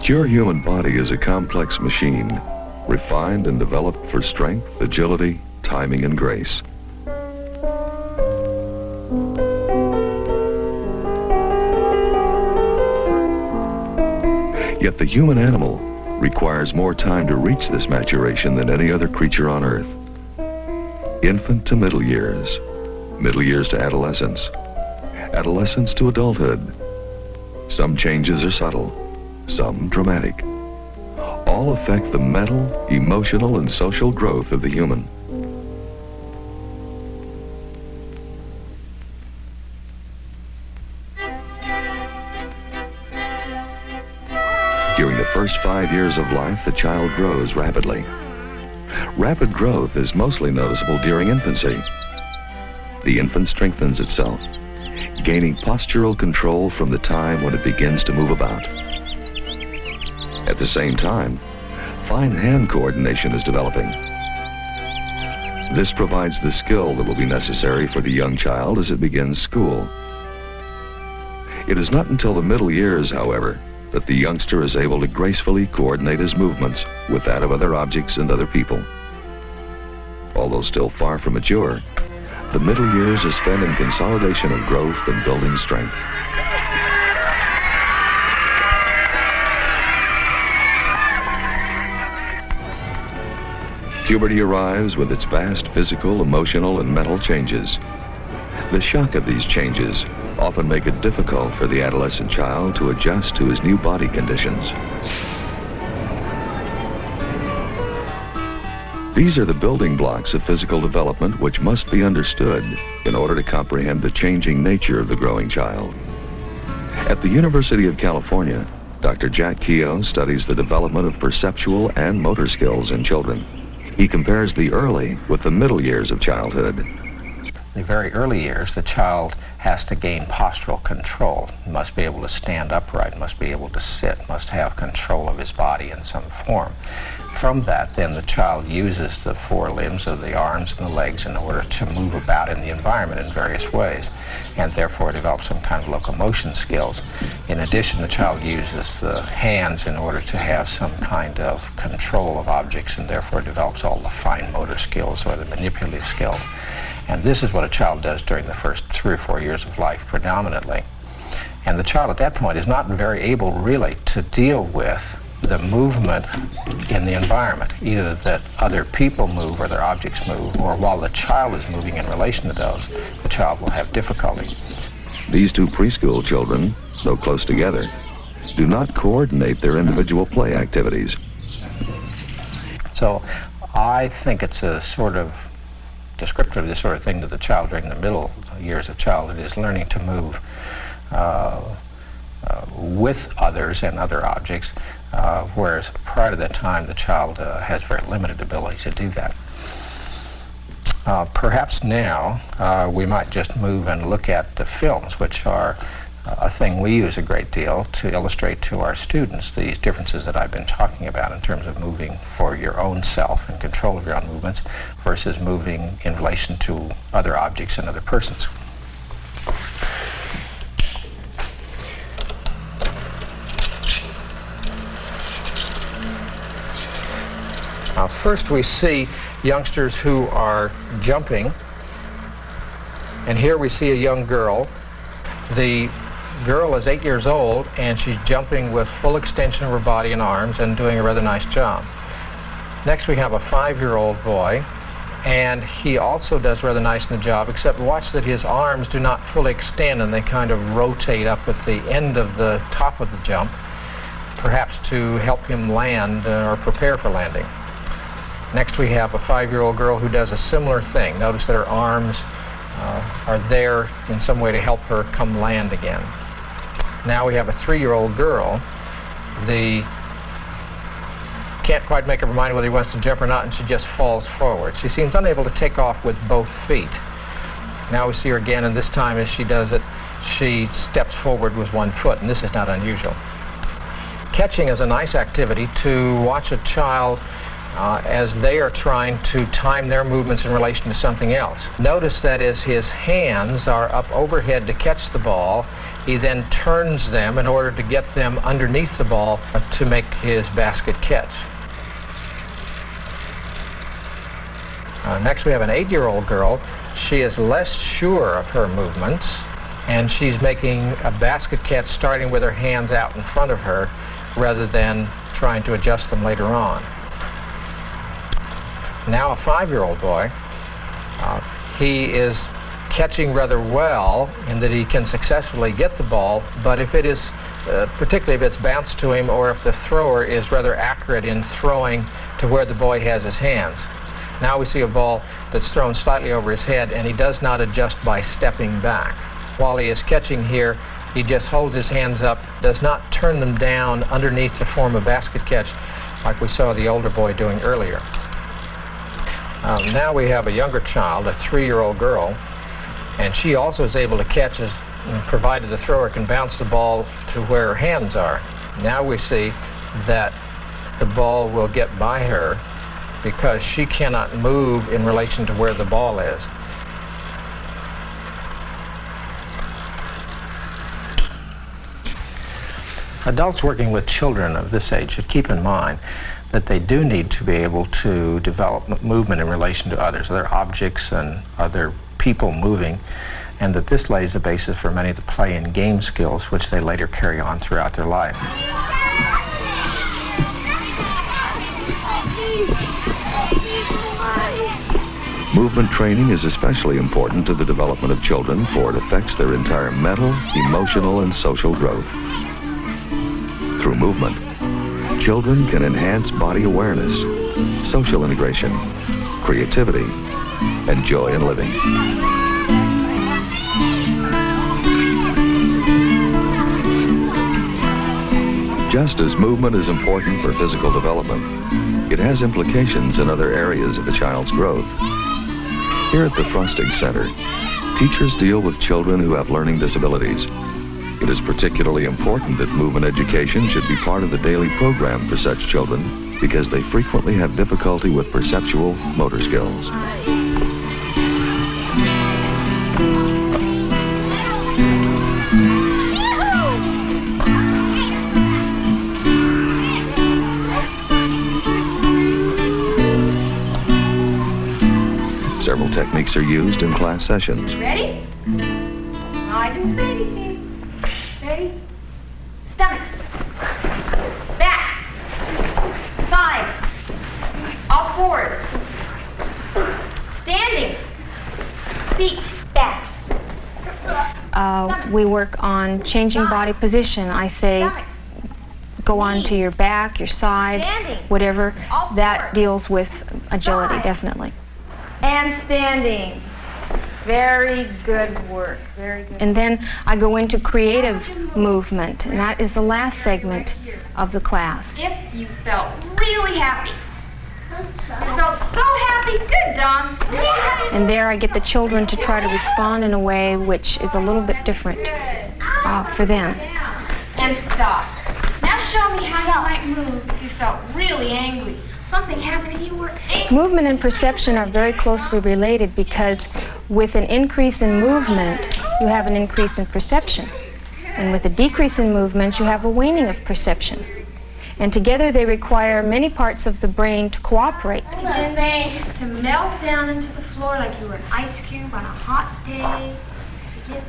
Your human body is a complex machine, refined and developed for strength, agility, timing, and grace. Yet the human animal requires more time to reach this maturation than any other creature on Earth. Infant to middle years to adolescence, adolescence to adulthood. Some changes are subtle, some dramatic. All affect the mental, emotional, and social growth of the human. During the first 5 years of life, the child grows rapidly. Rapid growth is mostly noticeable during infancy. The infant strengthens itself, gaining postural control from the time when it begins to move about. At the same time, fine hand coordination is developing. This provides the skill that will be necessary for the young child as it begins school. It is not until the middle years, however, that the youngster is able to gracefully coordinate his movements with that of other objects and other people. Although still far from mature, the middle years are spent in consolidation of growth and building strength. Puberty arrives with its vast physical, emotional, and mental changes. The shock of these changes often make it difficult for the adolescent child to adjust to his new body conditions. These are the building blocks of physical development which must be understood in order to comprehend the changing nature of the growing child. At the University of California, Dr. Jack Keogh studies the development of perceptual and motor skills in children. He compares the early with the middle years of childhood. The very early years, the child has to gain postural control, must be able to stand upright, must be able to sit, must have control of his body in some form. From that, then, the child uses the forelimbs of the arms and the legs in order to move about in the environment in various ways, and therefore develops some kind of locomotion skills. In addition, the child uses the hands in order to have some kind of control of objects, and therefore develops all the fine motor skills or the manipulative skills. And this is what a child does during the first 3 or 4 years of life predominantly. And the child at that point is not very able really to deal with the movement in the environment, either that other people move or their objects move, or while the child is moving in relation to those, the child will have difficulty. These two preschool children, though close together, do not coordinate their individual play activities. So I think it's a sort of descriptive of this sort of thing to the child during the middle years of childhood is learning to move with others and other objects, whereas prior to that time the child has very limited ability to do that. Perhaps now we might just move and look at the films, which are a thing we use a great deal to illustrate to our students these differences that I've been talking about in terms of moving for your own self and control of your own movements versus moving in relation to other objects and other persons. First we see youngsters who are jumping, and here we see a young girl. The girl is 8 years old and she's jumping with full extension of her body and arms and doing a rather nice job. Next we have a 5-year-old boy, and he also does rather nice in the job, except watch that his arms do not fully extend and they kind of rotate up at the end of the top of the jump, perhaps to help him land or prepare for landing. Next we have a 5-year-old girl who does a similar thing. Notice that her arms are there in some way to help her come land again. Now we have a 3-year-old girl. Can't quite make up her mind whether he wants to jump or not, and she just falls forward. She seems unable to take off with both feet. Now we see her again, and this time as she does it, she steps forward with one foot, and this is not unusual. Catching is a nice activity to watch a child as they are trying to time their movements in relation to something else. Notice that as his hands are up overhead to catch the ball, He then turns them in order to get them underneath the ball to make his basket catch. Next we have an 8-year-old girl. She is less sure of her movements, and she's making a basket catch starting with her hands out in front of her rather than trying to adjust them later on. Now a 5-year-old boy. He is catching rather well in that he can successfully get the ball, but if it is, particularly if it's bounced to him or if the thrower is rather accurate in throwing to where the boy has his hands. Now we see a ball that's thrown slightly over his head, and he does not adjust by stepping back. While he is catching here, he just holds his hands up, does not turn them down underneath to form a basket catch like we saw the older boy doing earlier. Now we have a younger child, a 3-year-old girl, and she also is able to catch as provided the thrower can bounce the ball to where her hands are. Now we see that the ball will get by her because she cannot move in relation to where the ball is. Adults working with children of this age should keep in mind that they do need to be able to develop movement in relation to others, other objects and other people moving, and that this lays the basis for many of the play and game skills which they later carry on throughout their life. Movement training is especially important to the development of children, for it affects their entire mental, emotional, and social growth. Through movement, children can enhance body awareness, social integration, creativity, and joy in living. Just as movement is important for physical development, it has implications in other areas of the child's growth. Here at the Frusting Center, teachers deal with children who have learning disabilities. It is particularly important that movement education should be part of the daily program for such children because they frequently have difficulty with perceptual motor skills. Several techniques are used in class sessions. Ready? I didn't say anything. Ready? Stomachs. Backs. Side. All fours. Standing. Seat. Backs. We work on changing body position. I say Stomach. go on to your back, your side, Standing. whatever. All That fours. deals with agility, Side. definitely. And standing. Very good work. Very good. And then I go into creative movement, and that is the last segment of the class. If you felt really happy. You felt so happy. Good, Don. And there I get the children to try to respond in a way which is a little bit different for them. And stop. Now show me how you might move if you felt really angry. Something happened and you were angry. Movement and perception are very closely related because with an increase in movement, you have an increase in perception. And with a decrease in movement, you have a waning of perception. And together they require many parts of the brain to cooperate. And they to melt down into the floor like you were an ice cube on a hot day.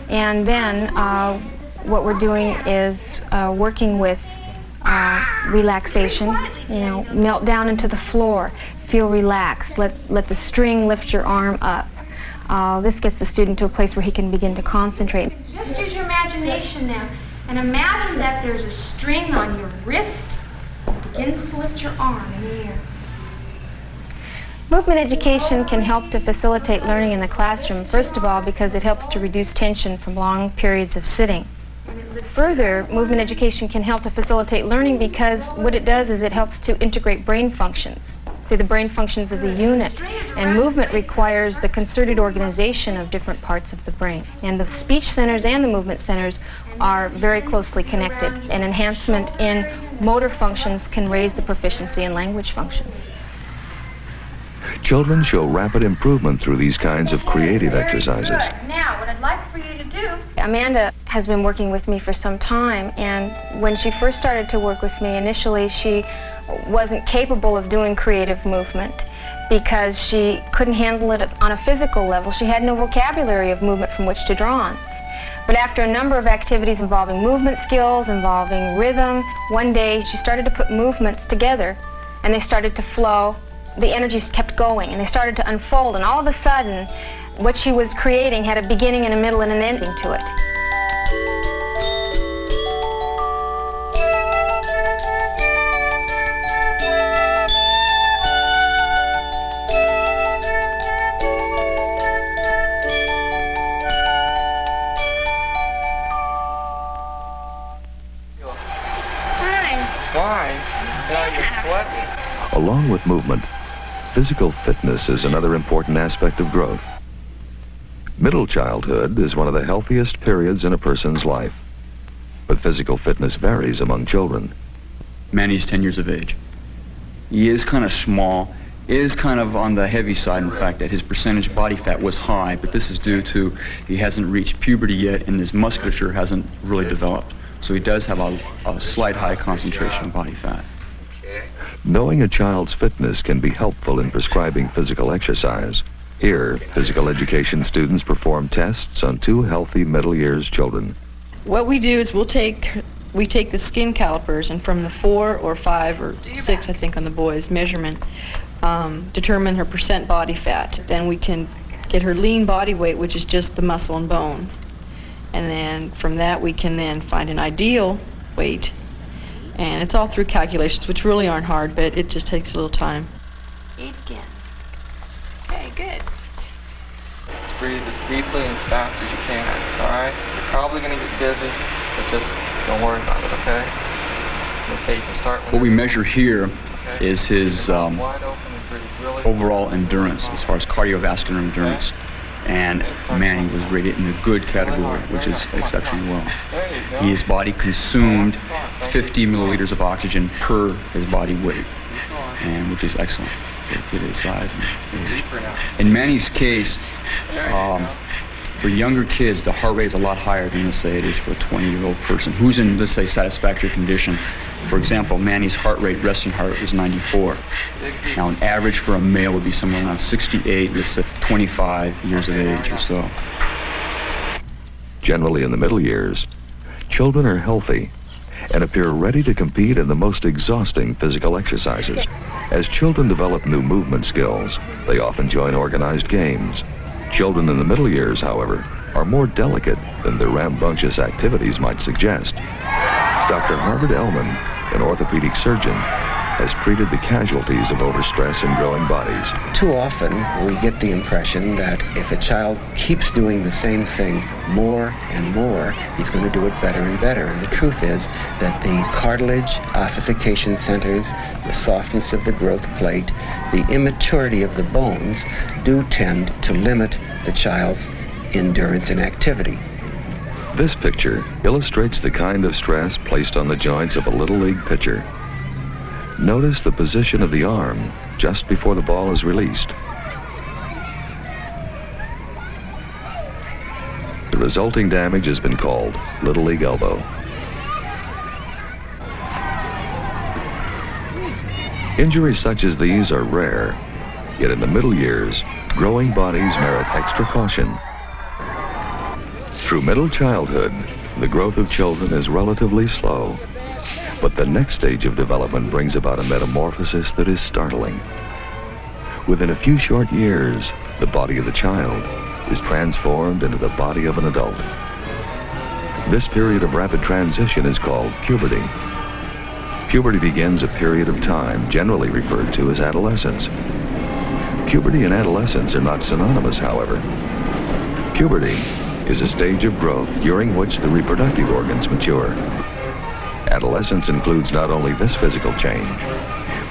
And then what we're doing is working with relaxation, melt down into the floor, feel relaxed, let the string lift your arm up. This gets the student to a place where he can begin to concentrate. Just use your imagination now and imagine that there's a string on your wrist that begins to lift your arm in the air. Movement education can help to facilitate learning in the classroom, first of all, because it helps to reduce tension from long periods of sitting. Further, movement education can help to facilitate learning because what it does is it helps to integrate brain functions. See, the brain functions as a unit, and movement requires the concerted organization of different parts of the brain. And the speech centers and the movement centers are very closely connected. An enhancement in motor functions can raise the proficiency in language functions. Children show rapid improvement through these kinds of creative exercises. Good. Now, what I'd like for you to do... Amanda has been working with me for some time, and when she first started to work with me, initially she wasn't capable of doing creative movement because she couldn't handle it on a physical level. She had no vocabulary of movement from which to draw on. But after a number of activities involving movement skills, involving rhythm, one day she started to put movements together, and they started to flow. The energies kept going, and they started to unfold, and all of a sudden, what she was creating had a beginning and a middle and an ending to it. Why? Now you're sweating. Along with movement, physical fitness is another important aspect of growth. Middle childhood is one of the healthiest periods in a person's life, but physical fitness varies among children. Manny's 10 years of age. He is kind of small, is kind of on the heavy side in the fact that his percentage body fat was high, but this is due to he hasn't reached puberty yet and his musculature hasn't really developed. So he does have a slight high concentration of body fat. Knowing a child's fitness can be helpful in prescribing physical exercise. Here, physical education students perform tests on 2 healthy middle years children. What we do is we take the skin calipers, and from the 4 or 5 or 6, I think, on the boys' measurement, determine her percent body fat. Then we can get her lean body weight, which is just the muscle and bone. And then from that we can then find an ideal weight. And it's all through calculations, which really aren't hard, but it just takes a little time. Eat again. Okay, good. Just breathe as deeply and as fast as you can, all right? You're probably going to get dizzy, but just don't worry about it, okay? Okay, you can start What we measure here okay? is his Wide open and breathe really overall endurance as far as cardiovascular endurance. And Manny was rated in the good category, which is exceptionally well. There you go. His body consumed 50 milliliters of oxygen per his body weight, Keep going. and which is excellent for a kid his size and age. Deeper now. In Manny's case, There you go. for younger kids, the heart rate is a lot higher than, let's say, it is for a 20-year-old person who's in, let's say, satisfactory condition. For example, Manny's heart rate, resting heart rate, was 94. Dig deep. Now, an average for a male would be somewhere around 68, let's say 25 years of age or so. Generally in the middle years, children are healthy and appear ready to compete in the most exhausting physical exercises. As children develop new movement skills, they often join organized games. Children in the middle years, however, are more delicate than their rambunctious activities might suggest. Dr. Harvard Ellman, an orthopedic surgeon, has treated the casualties of overstress in growing bodies. Too often, we get the impression that if a child keeps doing the same thing more and more, he's going to do it better and better. And the truth is that the cartilage, ossification centers, the softness of the growth plate, the immaturity of the bones do tend to limit the child's endurance and activity. This picture illustrates the kind of stress placed on the joints of a Little League pitcher. Notice the position of the arm just before the ball is released. The resulting damage has been called Little League elbow. Injuries such as these are rare, yet in the middle years, growing bodies merit extra caution. Through middle childhood, the growth of children is relatively slow, but the next stage of development brings about a metamorphosis that is startling. Within a few short years, the body of the child is transformed into the body of an adult. This period of rapid transition is called puberty. Puberty begins a period of time generally referred to as adolescence. Puberty and adolescence are not synonymous, however. Puberty is a stage of growth during which the reproductive organs mature. Adolescence includes not only this physical change,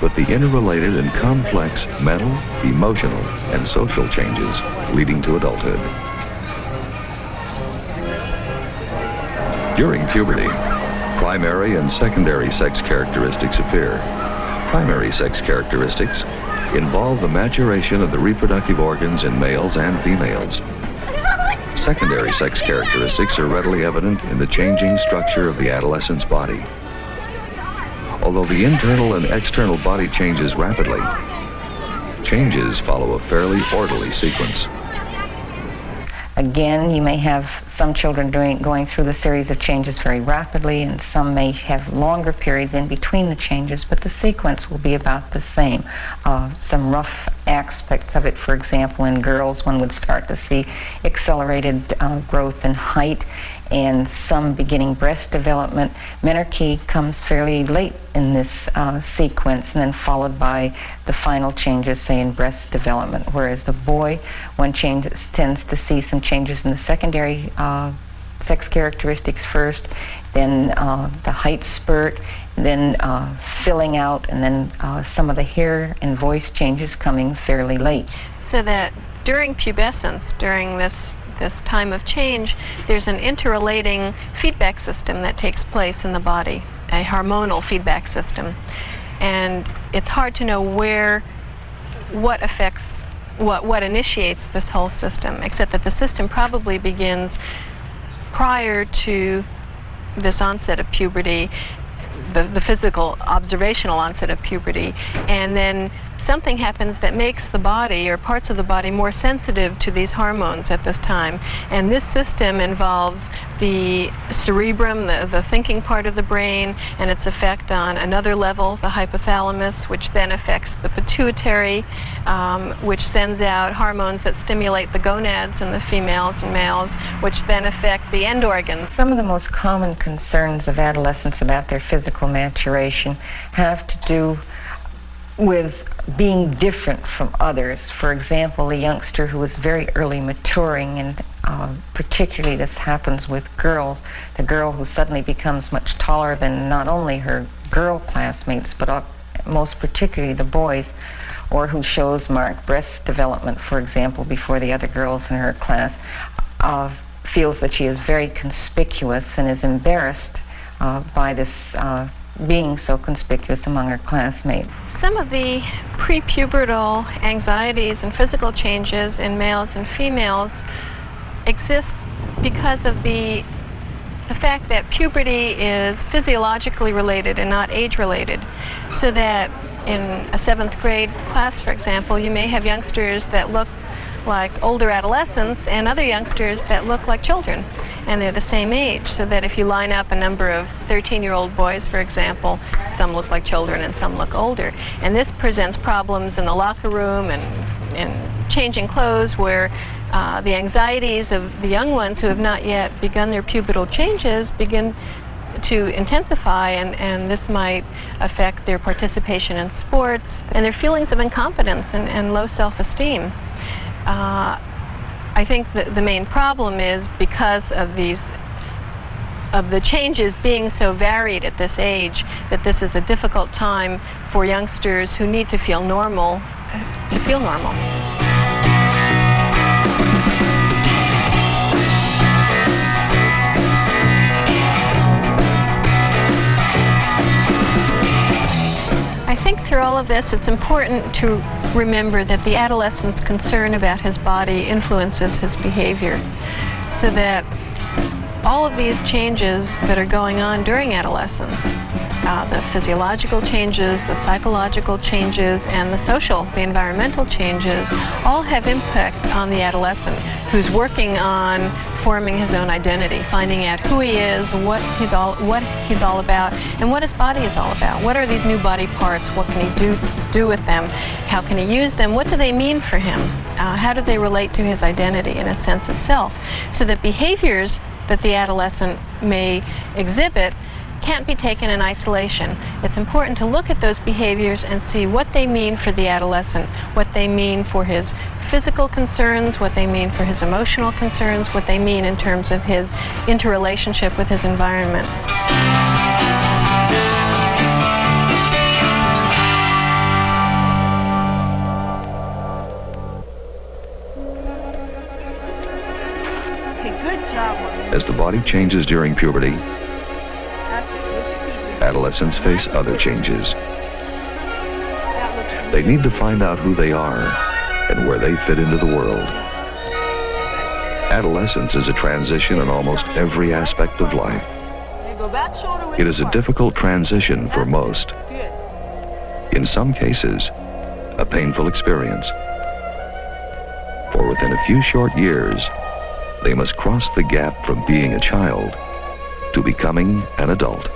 but the interrelated and complex mental, emotional, and social changes leading to adulthood. During puberty, primary and secondary sex characteristics appear. Primary sex characteristics involve the maturation of the reproductive organs in males and females. secondary sex characteristics are readily evident in the changing structure of the adolescent's body. Although the internal and external body changes rapidly, changes follow a fairly orderly sequence. Again, you may have some children going through the series of changes very rapidly, and some may have longer periods in between the changes, but the sequence will be about the same. Some rough aspects of it, for example, in girls, one would start to see accelerated growth in height and some beginning breast development. Menarche comes fairly late in this sequence, and then followed by the final changes, say, in breast development. Whereas the boy, one tends to see some changes in the secondary sex characteristics first, then the height spurt, then filling out, and then some of the hair and voice changes coming fairly late. So that during pubescence, during this time of change, there's an interrelating feedback system that takes place in the body, a hormonal feedback system. And it's hard to know what affects, what initiates this whole system, except that the system probably begins prior to this onset of puberty, the physical observational onset of puberty, and then something happens that makes the body or parts of the body more sensitive to these hormones at this time. And this system involves the cerebrum, the thinking part of the brain, and its effect on another level, the hypothalamus, which then affects the pituitary, which sends out hormones that stimulate the gonads in the females and males, which then affect the end organs. Some of the most common concerns of adolescents about their physical maturation have to do with being different from others. For example, a youngster who is very early maturing, and particularly this happens with girls, the girl who suddenly becomes much taller than not only her girl classmates, but most particularly the boys, or who shows marked breast development, for example, before the other girls in her class, feels that she is very conspicuous and is embarrassed by this being so conspicuous among her classmates. Some of the prepubertal anxieties and physical changes in males and females exist because of the fact that puberty is physiologically related and not age-related. So that in a 7th grade class, for example, you may have youngsters that look like older adolescents and other youngsters that look like children, and they're the same age, so that if you line up a number of 13-year-old boys, for example, some look like children and some look older. And this presents problems in the locker room and changing clothes, where the anxieties of the young ones who have not yet begun their pubertal changes begin to intensify, and this might affect their participation in sports and their feelings of incompetence and low self-esteem. I think that the main problem is because of the changes being so varied at this age, that this is a difficult time for youngsters who need to feel normal to feel normal. I think through all of this, it's important to remember that the adolescent's concern about his body influences his behavior, so that all of these changes that are going on during adolescence, the physiological changes, the psychological changes, and the environmental changes, all have impact on the adolescent who's working on forming his own identity, finding out who he is, what he's all about, and what his body is all about. What are these new body parts? What can he do with them? How can he use them? What do they mean for him? How do they relate to his identity and his sense of self? So that behaviors that the adolescent may exhibit can't be taken in isolation. It's important to look at those behaviors and see what they mean for the adolescent, what they mean for his physical concerns, what they mean for his emotional concerns, what they mean in terms of his interrelationship with his environment. As the body changes during puberty, adolescents face other changes. They need to find out who they are and where they fit into the world. Adolescence is a transition in almost every aspect of life. It is a difficult transition for most. In some cases, a painful experience. For within a few short years, they must cross the gap from being a child to becoming an adult.